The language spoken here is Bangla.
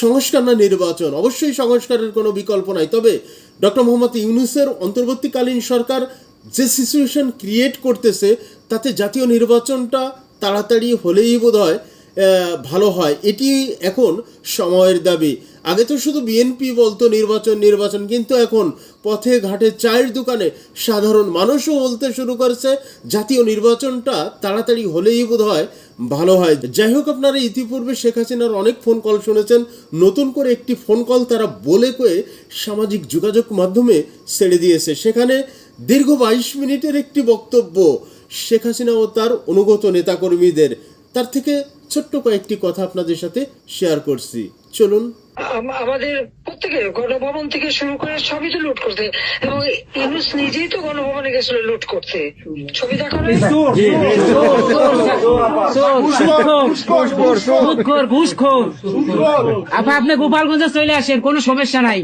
সংস্কার না নির্বাচন? অবশ্যই সংস্কারের কোনো বিকল্প নাই। তবে ডক্টর মোহাম্মদ ইউনূসের অন্তর্বর্তীকালীন সরকার যে সিচুয়েশন ক্রিয়েট করতেছে, তাতে জাতীয় নির্বাচনটা তাড়াতাড়ি হলেই বোধহয় ভালো হয়। এটি এখন সময়ের দাবি। আগে তো শুধু বিএনপি বলতো নির্বাচন নির্বাচন, কিন্তু এখন পথে ঘাটে চায়ের দোকানে সাধারণ মানুষও বলতে শুরু করেছে জাতীয় নির্বাচনটা তাড়াতাড়ি হলেই বোধহয় ভালো হয়। যাই হোক, আপনারা ইতিপূর্বে শেখ হাসিনার অনেক ফোন কল শুনেছেন। নতুন করে একটি ফোন কল তারা বলে কয়ে সামাজিক যোগাযোগ মাধ্যমে ছেড়ে দিয়েছে। সেখানে দীর্ঘ 22 মিনিটের একটি বক্তব্য শেখ হাসিনা ও তার অনুগত নেতাকর্মীদের। তার থেকে ছোট্ট কয়েকটি কথা আপনাদের সাথে শেয়ার করছি, চলুন। আমাদের প্রত্যেকে গণভবন থেকে শুরু করে সবই তো লুট করতে, এবং ইউনূস নিজেই তো গণভবনে গেছিল লুট করতে। ছবি দেখা আপনি গোপালগঞ্জে চলে আসেন, কোনো সমস্যা নাই।